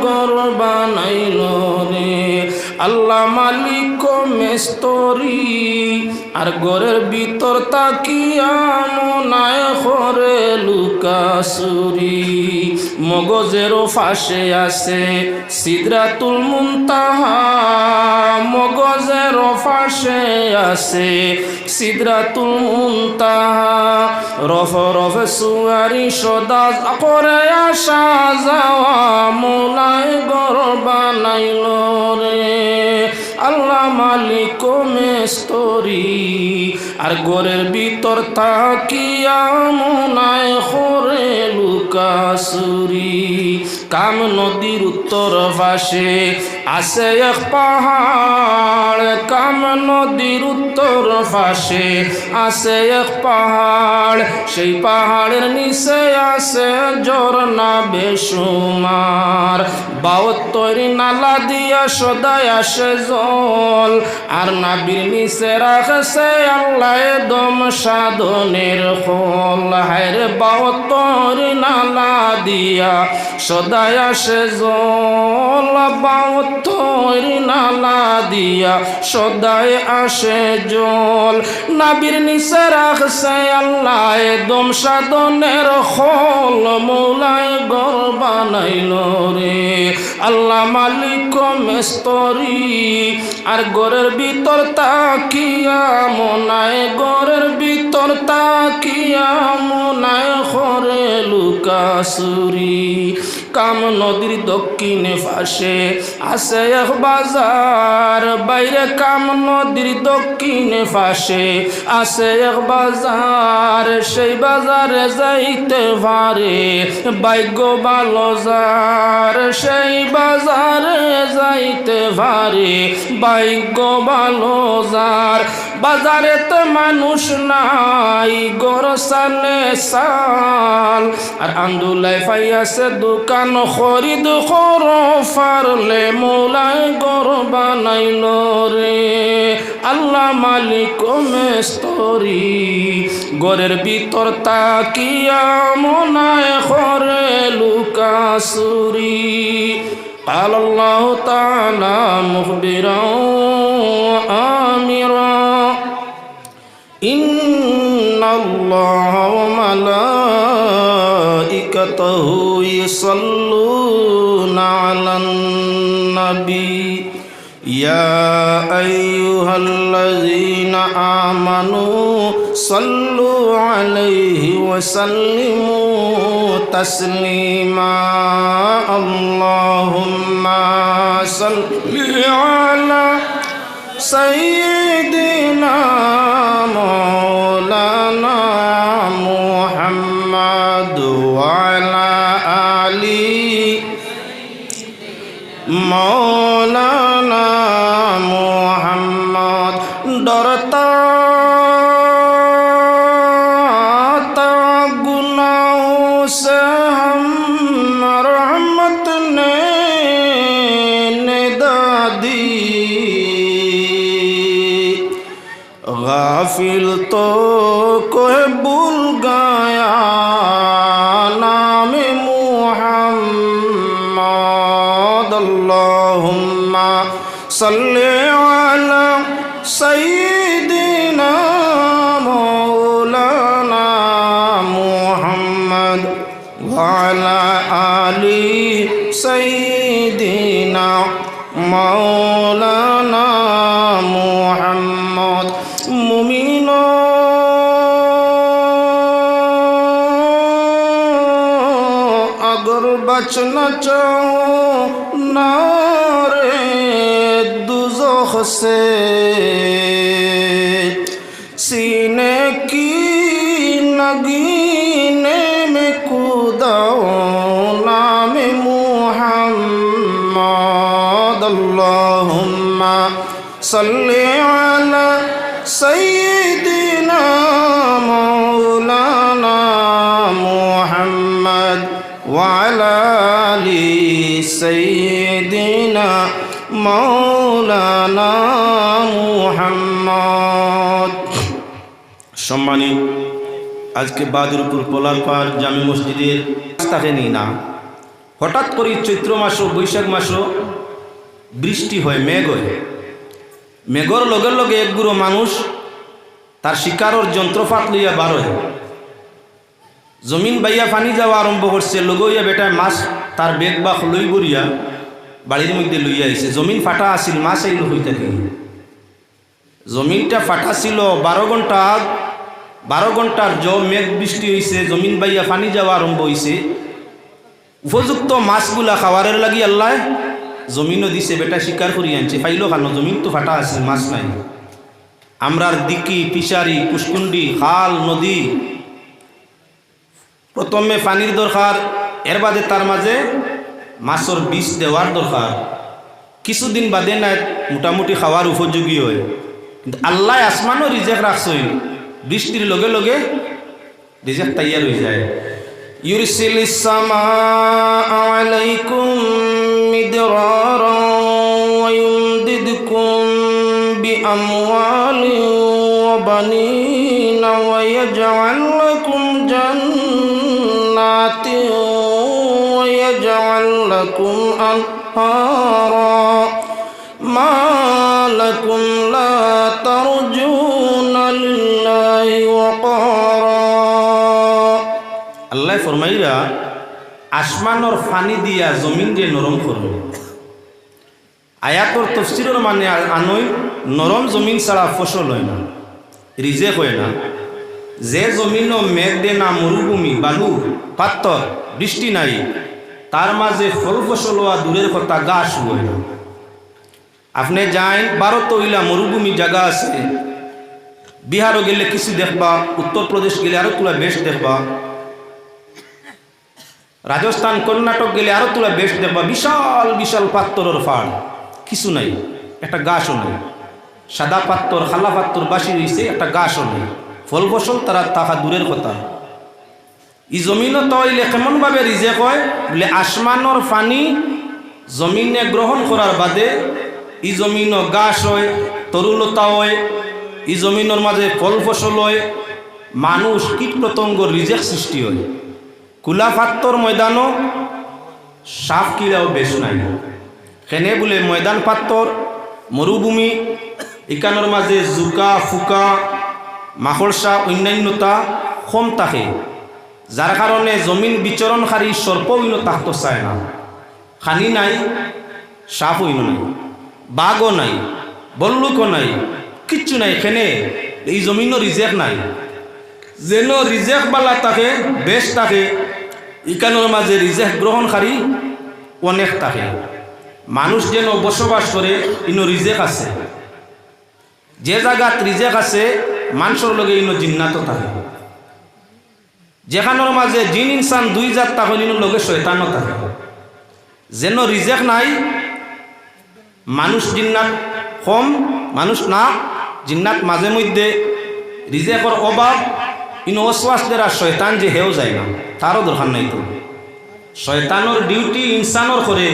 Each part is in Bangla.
ঘর বানাইল রে আল্লাহ মালিক মেস্তরি আর ঘরের ভিতর তাকিয়া মনায় করে লুকাসুরি মগজেরও ফাঁসে আছে সিদরাতুল মুনতাহা মগজেরও ফাঁসে আছে সিদরাতুল মুনতাহা রফে সুয়ারি সদা করে আসা যাওয়া মোলায় ঘর বানাইল রে আল্লাহ মালিক মেস্তরি আর ঘরের ভিতর তাকিয়া মনায় করে লুকাসুরি কাম নদীর উত্তর পাশে আছে এক পাহাড় কাম নদীর উত্তর পাশে আছে এক পাহাড় সেই পাহাড়ের নিচে আছে ঝর্ণা বেসুমার 72 নালা দিয়া সদাই আসে জল আর নাবির নিচে রাখছে আল্লাহ দম সাধনের ফল হায়রে 72 নালা দিয়া সদাই আসে জল 72 নালা দিয়া সদাই আসে জল নাবির নিচে রাখছে আল্লাহ দম সাধনের ফল মৌলায় ঘর বানাইল রে আল্লাহ মালিক মেস্তরি আর ঘরের ভিতর তাকিয়া মনায় ঘরের ভিতর তাকিয়া মনায় করে লুকাসুরি কাম নদীর দক্ষিণে পাশে আছে এক বাজার বাইরে কাম নদীর দক্ষিণে পাশে আছে এক বাজার সেই বাজারে যাইতে পারে ভাগ্য ভালো যার সেই বাজারে যাইতে পারে ভাগ্য ভালো যার বাজারে তো মানুষ নাই গর সালে সাল আর আন্দুলাই পাইয়াছে দোকান খরিদ কর ফারলে মোলায় ঘর বানাইল রে আল্লাহ মালিক মেস্তরি ঘরের ভিতর তাকিয়া মনায় করে লুকাসুরি قال الله تعالى مخبرا وآمرا إن الله وملائكته يصلون على النبي يا أيها الذين آمنوا صلوا عليه وسلموا تسليما اللهم صل على سيدنا مولانا محمد وعلى آله مولانا محمد डरता गुनाहों से हम रहमत ने निदा दी गाफिल तो कोई भूल गया नाम मुहम्मद अल्लाहुम्मा सल्ली अला सय्यिदिना मौलाना मुहम्मद वअला आलि सय्यिदिना मौलाना मुहम्मद मुमिनो अगर बचना चाहो नारे दुज़ख से सीने की नगीने में कूदाओ नाम मुहम्मद अल्लाहुम्मा सल्ली अला सय्यिदिना मौलाना मुहम्मद वअला आलि सय्यिदिना मौलाना मुहम्मद। সম্মানিত আজকে বাদুরপুর পোলারপাড় জামে মসজিদের থাকেনি না হঠাৎ করে চৈত্র মাসও বৈশাখ মাসও বৃষ্টি হয়, মেঘ হয়। মেঘর লগে লগে একগুলো মানুষ তার শিকারর যন্ত্রপাত লইয়া বার হয়। জমিন বাইয়া পানি যাওয়া আরম্ভ করছে, লগইয়া বেটায় মাছ তার বেগ বা লই বরিয়া বাড়ির মধ্যে লইয়া আইছে। জমিন ফাটা আসিল, মাছ আইল হই থাকে। জমিনটা ফাটা ছিল 12 ঘন্টার মেঘ বৃষ্টি হয়েছে, জমিন বাইয়া পানি যাওয়া আরম্ভ হয়েছে। উপযুক্ত মাছগুলা খাওয়ারের লাগি আল্লাহ জমিনও দিছে, বেটা শিকার করি আনছে। পাইল কেন? জমিন তো ফাটা আছে, মাছ নাই। আমরার দিকি, পিসারি, কুসকুন্ডি, খাল, নদী, প্রথমে পানির দরকার, এর বাদে তার মাঝে মাছর বীজ দেওয়ার দরকার। কিছুদিন বাদে না মোটামুটি খাওয়ার উপযোগী হয়। কিন্তু আল্লাহ আসমানও রিজেক রাখছই, বৃষ্টির লগে লগে রিজেক তৈয়ার হয়ে যায়। ইউরসিলিস সামাআ আলাইকুম মিদরারা ওয়া ইউমদিদকুম বিআমওয়ালিন ওয়া বানিনা ওয়া ইয়াজআল লাকুম জান্নাতিন ওয়া ইয়াজআল লাকুম আনহারা মা লাকুম লা তারজুনা লিল্লাহি ওয়াকারা। আল্লাহ ফরমাইরা আসমানর ফানি দিয়া জমিন যে নরম করবে। আয়াতর তফসিরের মানে আনই নরম জমিন ছাড়া ফসল হয় না, রিজেক হয় না। যে জমিনও মেঘ দে না, মরুভূমি, বালু, পাত্তর, বৃষ্টি নাই, তার মাঝে ফল ফসল হওয়া দূরের কথা, গাছ হয় না। আপনি যাই ভারত হইলা মরুভূমি জায়গা আছে, বিহারও গেলে কিছু দেখবা, উত্তরপ্রদেশ গেলে আরো তুলা বেশ দেখবা, রাজস্থান কর্ণাটক গেলে আরো তুলা বেশ দেখবা। বিশাল বিশাল পাত্তরের ফাড়, কিছু নাই, একটা গাছও নেই। সাদা পাত্তর, খালা পাত্তর বাসি রয়েছে, একটা গাছও নেই। ফল ফসল তারা থাকা দূরের কথা। ই জমিনও তৈলে কেমন ভাবে রিজেক হয় বলে, আসমানর পানি জমিনে গ্রহণ করার বাদে ই জমিনও গাছ হয়, তরুলতা হয়, ই জমিনের মাঝে ফল ফসল হয়, মানুষ কীট পতঙ্গর রিজেক সৃষ্টি হয়। কুলা পাত্তর ময়দানও সাপ কিরাও বেশ নাই। কেনে বলে ময়দান পাত্তর, মরুভূমি, ইকানোর মাঝে জুকা ফুকা মাকড়সা অন্যান্যতা কম থাকে, যার কারণে জমিন বিচরণকারী সর্প হইল তাহত চায় না। খানি নাই, সাপ হইল নাই, বাঘও নাই, বল্লুকও নাই, কিচ্ছু নাই। কেনে এই জমিনও রিজেক নাই। যেন রিজেক বালা থাকে, বেশ থাকে, ইকানোর মাঝে রিজেক গ্রহণকারী অনেক থাকে। মানুষ যেন বসবাস করে, ইনো রিজেক আছে। যে জায়গাত রিজেক আছে, মানুষের লগে ইনো জিন্নাতও থাকে। যেখানোর মাঝে জিন ইনসান দুই জাত থাকে, ইনোর লগে শয়তানও থাকে। যেন রিজেক নাই, মানুষ জিন্নাত কম, মানুষ না জিন্নাত মাঝে মধ্যে রিজেকর অভাব, ইনো অশ্বাস দ্বারা শয়তান যে হেও যায় না, তারও দরকার নাই। তো শয়তানোর ডিউটি ইনসানোর করে।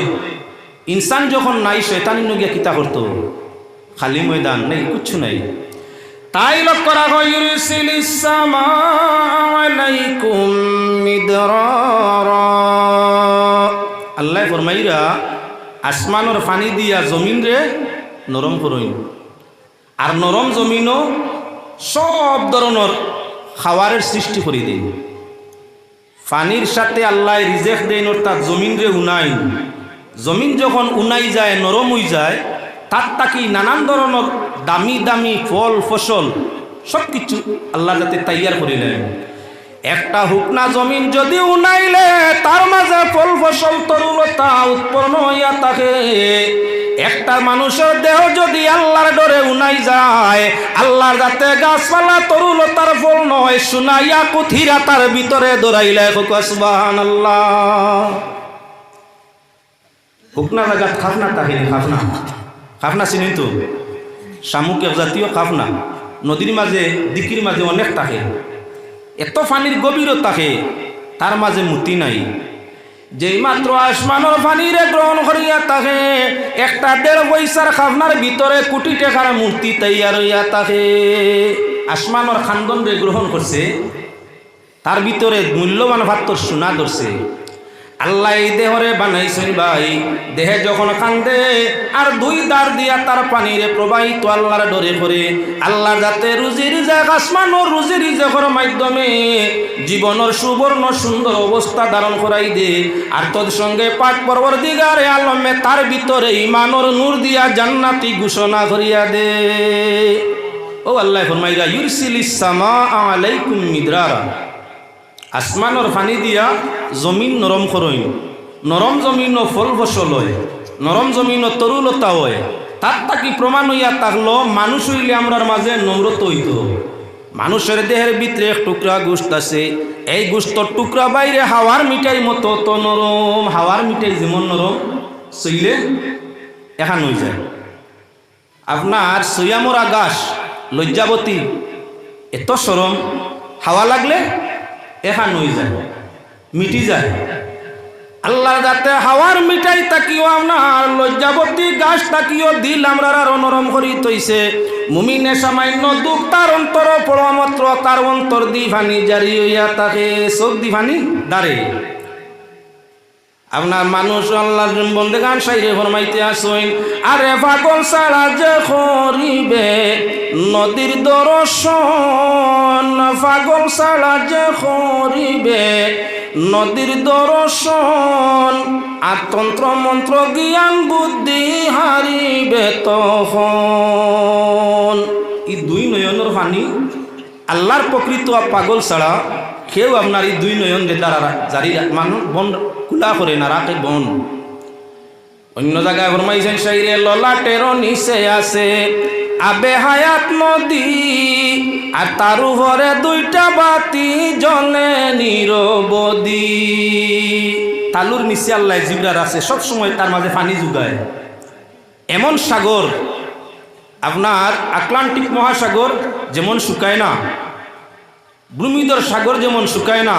ইনসান যখন নাই, শয়তান ইনো গিয়া কিতা করতো? খালি ময়দান নেই, কিচ্ছু নাই। তাই লক্ষ্য রাখো, ইউরসিলিস সামাআ আলাইকুম মিদরারা। আল্লাহ ফরমাইরা আসমানোর পানি দিয়া জমিন রে নরম করইন। আর নরম জমিনও সব ধরনের খাওয়ারের সৃষ্টি করে দিন। পানির সাথে আল্লাহ রিজেক দেন, অর্থাৎ জমিন রে উনাইন। জমিন যখন উনাই যায়, নরম হয়ে যায়, তার তাকি নানান ধরনের দামি দামি ফল ফসল সব কিছু আল্লাহ যাতে তৈয়ার করিলেন। একটা হুকনা জমিন যদি উনাইলে তার মাঝে ফল ফসল তরুলতা উৎপন্ন হইয়া থাকে। একটা মানুষের দেহ যদি আল্লাহর ডরে উনাই যায়, আল্লাহর যাতে গাছপালা তরুলতার ফল নয়, শুনাইয়া কুথিরা তার ভিতরে দৌড়াইলে সুবহানাল্লাহ। হুকনা জায়গা খাফনা থাকে, খাফনা খাফনা চিনি তো, শামুক এক জাতীয় খাফনা, নদীর মাঝে দিকির মাঝে অনেক থাকে, এত পানির গভীরও থাকে, তার মাঝে মুতি নাই। যেই মাত্র আসমানোর পানিরে গ্রহণ করিয়া থাকে, একটা 1.5 পয়সার খাফনার ভিতরে কোটি টাকার মূর্তি তৈয়ার হইয়া থাকে। আসমানোর খান্দন রে গ্রহণ করছে, তার ভিতরে মূল্যবান পাত্র সোনা ধরছে। আল্লাহ এই দেহরে বানাইছেন ভাই, দেহে যখন কান্দে আর দুই দাঁড় দিয়া তার পানিরে প্রবাহিত আল্লাহর ডরে করে আল্লাহ যাতে রুজি রিজেক আসমানোর রুজি রিজেকের মাধ্যমে জীবনের সুবর্ণ সুন্দর অবস্থা ধারণ করাই দে। আর তোর সঙ্গে পাক পরবর্তীকারে আলমে তার ভিতরে ইমানোর নূর দিয়া জান্নাতি ঘোষণা করিয়া দে। ও আল্লাহ ফরমাইরা ইউরসিলিস সামা আলাইকুম মিদরারা, আসমানোর পানি দিয়া জমিন নরম করইন, নরম জমিন ফল ফসল হয়, নরম জমিন তরুলতা হয়। তার তাকি প্রমাণ হইয়া থাকলো মানুষ হইলে আমরার মাঝে নম্রত হইত। মানুষের দেহের ভিতরে এক টুকরা গোস্ত আছে, এই গোস্তর টুকরা বাইরে হাওয়ার মিঠাই মতো তো নরম, হাওয়ার মিঠাই যেমন নরম চইলে এখান হয়ে যায়। আপনার সৈয়ামরা গাছ লজ্জাবতী এত সরম, হাওয়া লাগলে এখান হয়ে যায়, মিটি যায়। আল্লাহ যাতে হাওয়ার মিঠাই তাকিও আপনার লজ্জাবতী গাছ তাকিও দিল আমরা আর নরম করি তৈছে। মুমিনে সামান্য দুঃখ তার অন্তর পড়া মাত্র তার অন্তর দি ভানি জারি হইয়া তাকে চোখ দি ভানি দাঁড়ে। আপনার মানুষ আল্লাহর বন্দেগান সাইরে ফরমাইতে আসইন, আরে পাগল ছাড়া যে করিবে নদীর দর্শন, পাগল ছাড়া যে করিবে নদীর দর্শন, আর তন্ত্র মন্ত্র জ্ঞান বুদ্ধি হারিবে তখন। এই দুই নয়নের পানি আল্লাহর প্রকৃত পাগল ছাড়া কেউ আপনার এই দুই নয়ন দ্বারা জারি মানুষ বন খোলা করে না রাখে বন। অন্য জায়গায় ফরমাইছেন শাইরে ললাটের নিচে আছে আবে হায়াত নদী, আর তার উপরে দুইটা বাতি জ্বলে নিরবধি। তালুর নিচে আল্লাহ জিবরার আছে, সবসময় তার মাঝে পানি যোগায়। এমন সাগর আপনার আটলান্টিক মহাসাগর যেমন শুকায় না, ভূমিধর সাগর যেমন শুকায় না,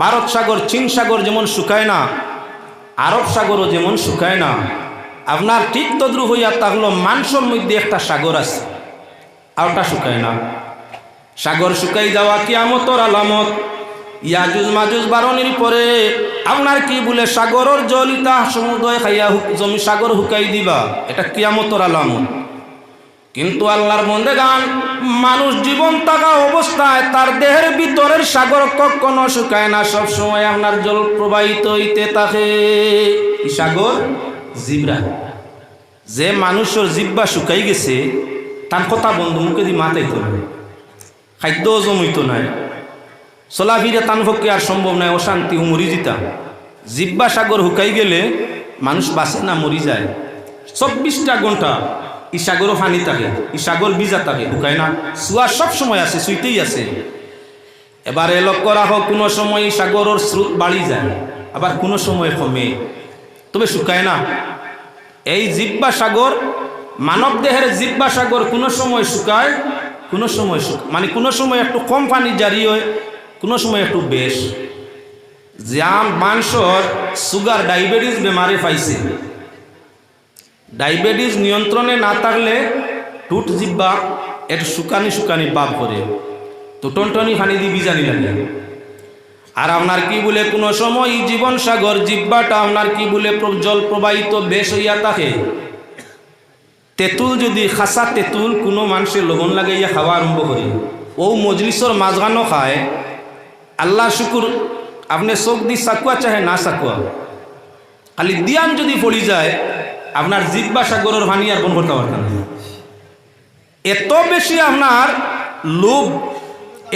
ভারত সাগর চীন সাগর যেমন শুকায় না, আরব সাগরও যেমন শুকায় না, আপনার ঠিক তদ্রুপ হইয়া থাকলো মানুষের মধ্যে একটা সাগর আছে, আর ওটা শুকায় না। সাগর শুকাই যাওয়া কিয়ামতর আলামত। ইয়াজুজ মাজুজ বারণের পরে আপনার কি বলে সাগরের জলিতা সমুদ্র খাইয়া জমি সাগর হুকাই দিবা, এটা কিয়ামতর আলামত। কিন্তু আল্লাহর বন্দেগান মানুষ জীবন থাকা অবস্থায় তার দেহের ভিতরের সাগর কখনো শুকায় না, সবসময় আপনার জল প্রবাহিত হইতে থাকে। সাগর জিব্রা, যে মানুষের জিব্বা শুকাই গেছে তার কথা বন্ধু মুখে দিয়ে মাথাইতো না, খাদ্য জমিত নাই, চলাফিরে তান পক্ষে আর সম্ভব নয়, অশান্তি মরি যেতাম। জিব্বা সাগর হুকাই গেলে মানুষ বাঁচে না, মরি যায়। 24টা ঘন্টা ই সাগরও ফানি থাকে, ই সাগর বিজা থাকে, হুকায় না। সুয়া সব সময় আছে, সুইতেই আছে। এবারে লক্ষ্য রাখো, কোনো সময় সাগরের স্রোত বাড়ি যায়, আবার কোনো সময় কমে, তবে শুকায় না। এই জিব্বা সাগর, মানব দেহের জিব্বা সাগর কোনো সময় শুকায়, কোনো সময় মানে কোনো সময় একটু কম পানি জারি হয়, কোনো সময় একটু বেশ। যা মানুষের সুগার ডায়াবেটিস বেমারে পাইছে, ডায়াবেটিস নিয়ন্ত্রণে না থাকলে টুট জিব্বা একটু শুকানি শুকানি ভাব করে, তো টনটনি পানি দিয়ে বিজানি লাগে। আর আপনার কি বলে কোনো সময় জীবন সাগর জিব্বাটা আপনার কি বলে জল প্রবাহিত বেশ হইয়া থাকে। তেঁতুল যদি খাসা তেঁতুল কোনো মানুষের লবণ লাগাইয়া খাওয়া আরম্ভ করে, ও মজলিসর মাঝখানো খায়, আল্লাহ শুকুর আপনি চোখ দি চাকুয়া চাহে না চাকুয়া, খালি দিয়ান যদি পড়ি যায় আপনার জিব্বা সাগরের পানি আর বন করতে পারতেন। এত বেশি আপনার লোভ,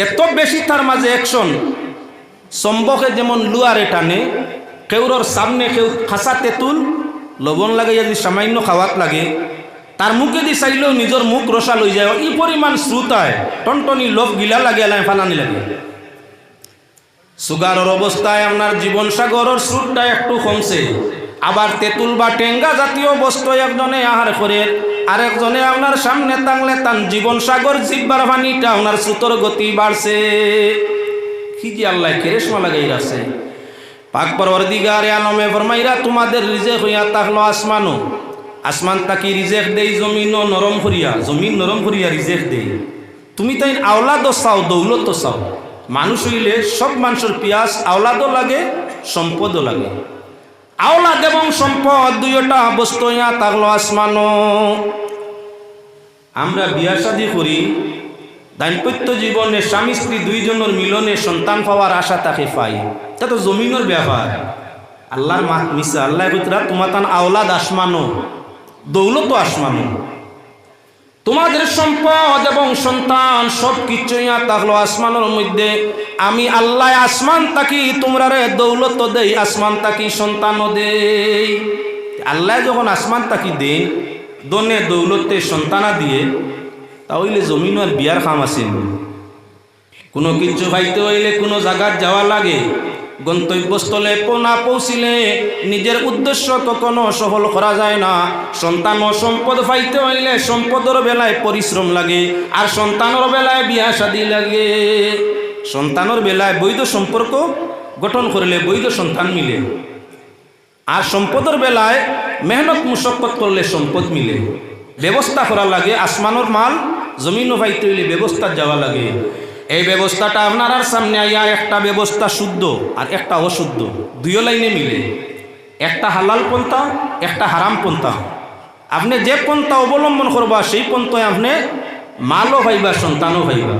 এত বেশি তার মাঝে অ্যাকশন। সম্বকে যেমন লুয়ারে টানে, কেউর সামনে কেউ খাসা তেঁতুল লবণ লাগাইয়া যদি সামান্য খাওয়াত লাগে, তার মুখে দি চাইলেও নিজের মুখ রসা লই যায়। এই পরিমাণ শ্রুতায় টনটনি লোভ গিলা লাগে, এলাই ফালানি লাগে। সুগারের অবস্থায় আপনার জীবন সাগরের স্রোতটা একটু কমছে, আবার তেঁতুল বা টেঙ্গা জাতীয় বস্তু একজনে আহার করে, আরেকজনে আপনার সামনে টাংলে তান জীবন সাগর জিব্বার পানিটা আপনার স্রোতর গতি বাড়ছে। কি যে আল্লাহ কেরেশমা লাগাই আছে। পাক পরওয়ারদিগারে আলমে ফরমাইরা তোমাদের রিজেক হইয়া থাকলো আসমানো, আসমান তাকি রিজেক দেই জমিনও নরম করিয়া, জমিন নরম করিয়া রিজেক দেই। তুমি তাই আওলাদও চাও, দৌলতও চাও। মানুষ হইলে সব মানুষের পিয়াস আওলাদও লাগে, সম্পদও লাগে। আওলাদ এবং সম্পদ দুইটা বস্তু ইয়া থাকলো আসমানো। আমরা বিয়া শাদী করি, দাম্পত্য জীবনে স্বামী স্ত্রী দুইজনের মিলনে সন্তান পাওয়ার আশা তাকে পাই, তা তো জমিনের ব্যাপার। আল্লাহর মাত মিশা, আল্লাহ কইতরা তোমার তান আওলাদ আসমানো, দৌলত আসমানো। তোমাদের সম্পদ এবং সন্তান সব কিছু ইয়া থাকলো আসমানের মধ্যে। আমি আল্লাহ আসমান তাকি তোমরা রে দৌলত দেই, আসমান তাকি সন্তানও দেই। আল্লাহ যখন আসমান তাকি দেই দনে দৌলতে সন্তানা দিয়ে, তাহলে জমিন আর বিয়ার কাম আছে। কোনো কিছু পাইতে হইলে কোনো জায়গায় যাওয়া লাগে, গন্তব্যস্থলে না পৌঁছিলে নিজের উদ্দেশ্য কখনো সফল করা যায় না। সন্তান ও সম্পদ পাইতে হইলে সম্পদের বেলায় পরিশ্রম লাগে, আর সন্তানের বেলায় বিয়া শাদী লাগে। সন্তানের বেলায় বৈধ সম্পর্ক গঠন করলে বৈধ সন্তান মিলে, আর সম্পদের বেলায় মেহনত মুশক্কত করলে সম্পদ মিলে। ব্যবস্থা করা লাগে, আসমানের মাল জমিনও পাইতে হইলে ব্যবস্থা যাওয়া লাগে। এই ব্যবস্থাটা আপনার সামনে আইয়া একটা ব্যবস্থা শুদ্ধ আর একটা অশুদ্ধ, দুই লাইনে মিলে। একটা হালাল পন্থা, একটা হারাম পন্থা। আপনি যে পন্থা অবলম্বন করবা সেই পন্থায় আপনি মালও পাইবা, সন্তানও পাইবা।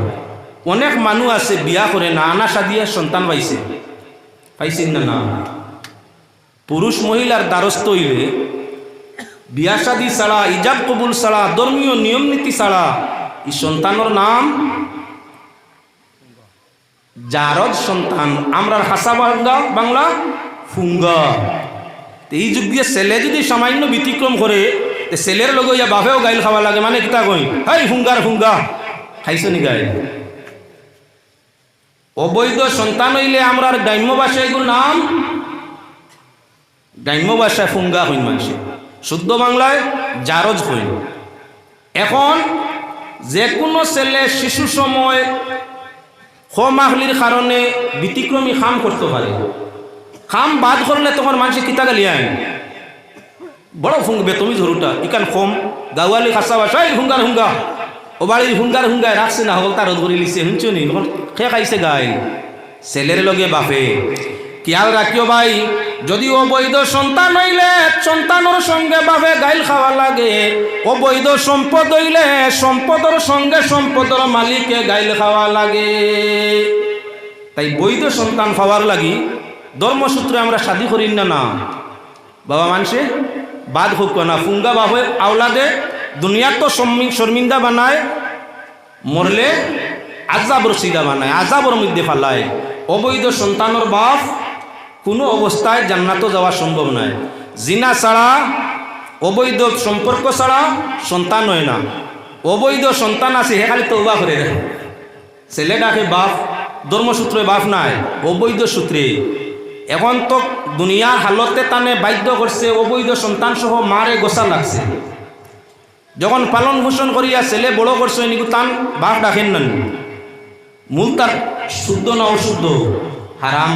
অনেক মানুষ আছে বিয়া করে না, আনা সাদিয়া সন্তান পাইছে, পাইছেন না? না, পুরুষ মহিলার দ্বারস্থ হইলে বিয়া শাদী ছাড়া, ইজাব কবুল ছাড়া, ধর্মীয় নিয়ম নীতি ছাড়া এই সন্তানের নাম জারজ সন্তান। আমরা হাসা বাংলা ফুঙ্গা। এই যুগ দিয়ে ছেলে যদি সামান্য ব্যতিক্রম করে, ছেলের লগে ইয়া বাপেও গাইল খাওয়া লাগে। মানে কিতা কই, হাই ফুঙ্গার ফুঙ্গা খাইছ নি গাইল। অবৈধ সন্তান হইলে আমরা গ্রাম্য ভাষায় এগুলো নাম, গ্রাম্য ভাষায় ফুঙ্গা হইন মানুষে, শুদ্ধ বাংলায় জারজ হইন। এখন যে কোনো ছেলে শিশু সময় মাহলির কারণে ব্যতিক্রমী খাম করতে পারে। খাম বাদ করলে তখন মানুষের কিতা গালি আইন, বড় ফুঙ্গবে তুমি ধরুটা ইকান কম গাওয়ালি খাসা বাসাই হুঙ্গার হুঙ্গা, ও বাড়ির হুঙ্গার হুঙ্গায় রাখছে না, হল তার ধরে লিছে শুনছো নি, তখন খেয়ে খাইছে গাই ছেলের লগে বাপে। খেয়াল রাখিও ভাই, যদি অবৈধ সন্তান হইলে সন্তানের সঙ্গে বাপে গাইল খাওয়া লাগে, অবৈধ সম্পদ হইলে সম্পদের সঙ্গে সম্পদের মালিকে গাইল খাওয়া লাগে। তাই বৈধ সন্তান পাওয়ার লাগি ধর্মসূত্রে আমরা শাদী করি না। না বাবা মানুষে বাদ হোক না, ফুঙ্গা বাপে আওলাদে দুনিয়ার তো শর্মিন্দা বানায়, মরলে আজাবর সিদা বানায়, আজাবর মধ্যে ফালায়। অবৈধ সন্তানের বাপ কোনো অবস্থায় জান্নাত যাওয়া সম্ভব নয়। জিনা ছাড়া, অবৈধ সম্পর্ক ছাড়া সন্তান হয় না। অবৈধ সন্তান আছে হে খালি তওবা করে, ছেলেটাকে বাপ ধর্মসূত্রে বাপ নাই, অবৈধ সূত্রে। এখন তো দুনিয়ার হালতে টানে বাধ্য করছে, অবৈধ সন্তান সহ মারে গোসা লাগছে। যখন পালন পোষণ করিয়া ছেলে বড় করছে নিকু তান বাপ ডাকেন না, মূল তার শুদ্ধ না অশুদ্ধ, হারাম।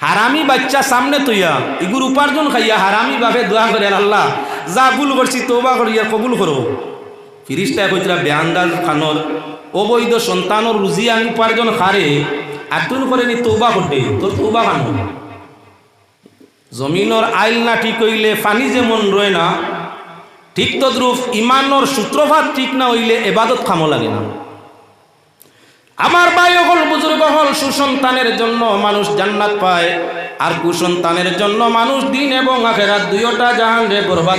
হারামি বাচ্চা সামনে তৈয়া ইগুর উপার্জন খাইয়া হারামি বাপে দোয়া করে, আল্লাহ যা ভুল করছি তওবা করিয়া কবুল করো। ফিরিস্তায় কইতরা বেআন্দাজ খানর অবৈধ সন্তানর রুজি আনি উপার্জন খারে আতুন করে নি তওবা করতে, তোর তওবা খান। জমিনের আইল না ঠিক হইলে পানি যেমন রয় না, ঠিক তদ্রুপ ইমানর সূত্রপাত ঠিক না হইলে এবাদত খামো লাগে না। আমার ভাই হল বুজুর্গ হল, সুসন্তানের জন্য মানুষ জান্নাত পায়, আর কুসন্তানের জন্য মানুষ দিন এবং আখেরাত দুইটা জাহান রে বরবাদ।